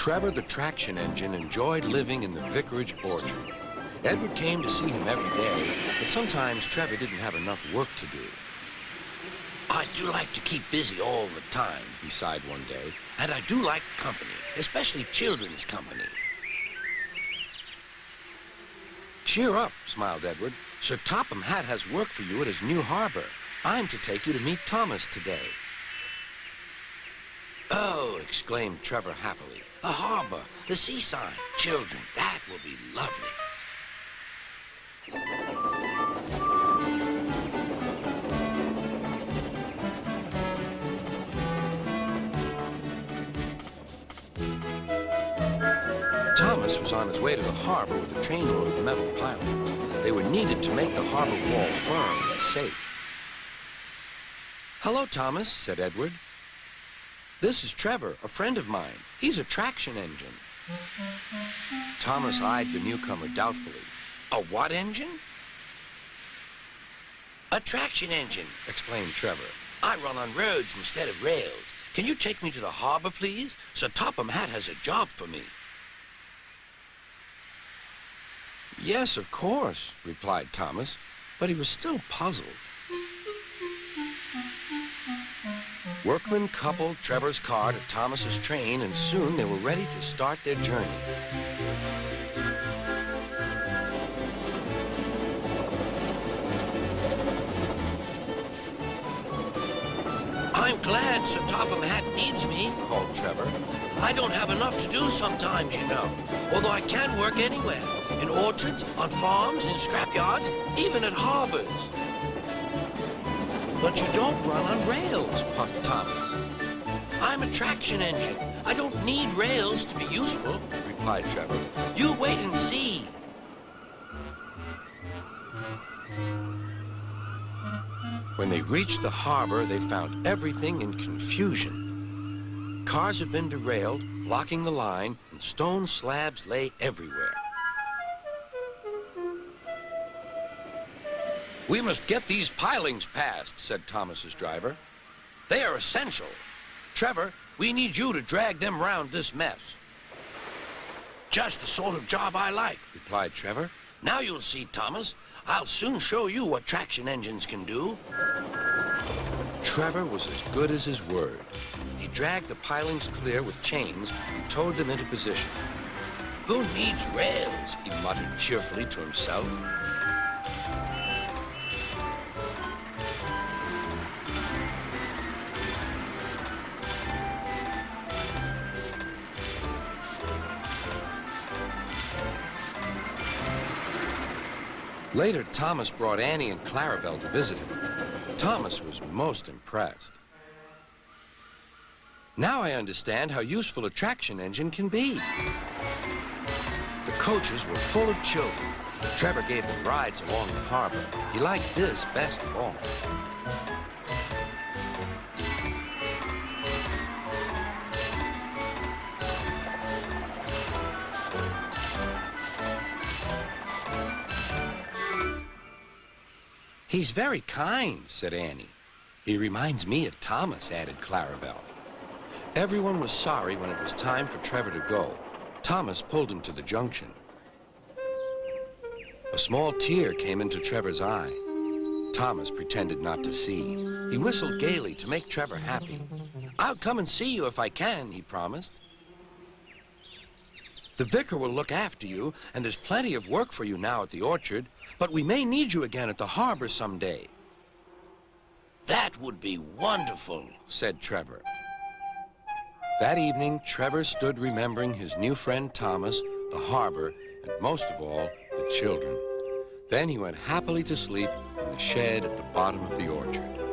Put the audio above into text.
Trevor the traction engine enjoyed living in the vicarage orchard. Edward came to see him every day, but sometimes Trevor didn't have enough work to do. I do like to keep busy all the time, He sighed one day. and I do like company, especially children's company. Cheer up, smiled Edward. Sir Topham Hatt has work for you at his new harbor. I'm to take you to meet Thomas today. Oh, exclaimed Trevor happily. A harbor, the seaside, children, that will be lovely. Thomas was on his way to the harbor with a trainload of metal pilings. They were needed to make the harbor wall firm and safe. Hello, Thomas, said Edward. This is Trevor, a friend of mine. He's a traction engine. Thomas eyed the newcomer doubtfully. A what engine? A traction engine, Explained Trevor. I run on roads instead of rails. Can you take me to the harbor, please? Sir Topham Hatt has a job for me. Yes, of course, replied Thomas, but he was still puzzled. Workmen coupled Trevor's car to Thomas's train, and soon they were ready to start their journey. I'm glad Sir Topham Hatt needs me, Called Trevor. I don't have enough to do sometimes, you know. Although I can work anywhere. In orchards, on farms, in scrapyards, even at harbors. But you don't run on rails, puffed Thomas. I'm a traction engine. I don't need rails to be useful, Replied Trevor. You wait and see. When they reached the harbor, they found everything in confusion. Cars had been derailed, blocking the line, and stone slabs lay everywhere. We must get these pilings past, said Thomas's driver. They are essential. Trevor, we need you to drag them round this mess. Just the sort of job I like, Replied Trevor. Now you'll see, Thomas. I'll soon show you what traction engines can do. Trevor was as good as his word. He dragged the pilings clear with chains and towed them into position. Who needs rails? He muttered cheerfully to himself. Later, Thomas brought Annie and Clarabelle to visit him. Thomas was most impressed. Now I understand how useful a traction engine can be. The coaches were full of children. Trevor gave them rides along the harbor. He liked this best of all. He's very kind, said Annie. He reminds me of Thomas, added Clarabelle. Everyone was sorry when it was time for Trevor to go. Thomas pulled him to the junction. A small tear came into Trevor's eye. Thomas pretended not to see. He whistled gaily to make Trevor happy. I'll come and see you if I can, he promised. The vicar will look after you, and there's plenty of work for you now at the orchard, but we may need you again at the harbor someday. That would be wonderful, said Trevor. That evening, Trevor stood remembering his new friend Thomas, the harbor, and most of all, the children. Then he went happily to sleep in the shed at the bottom of the orchard.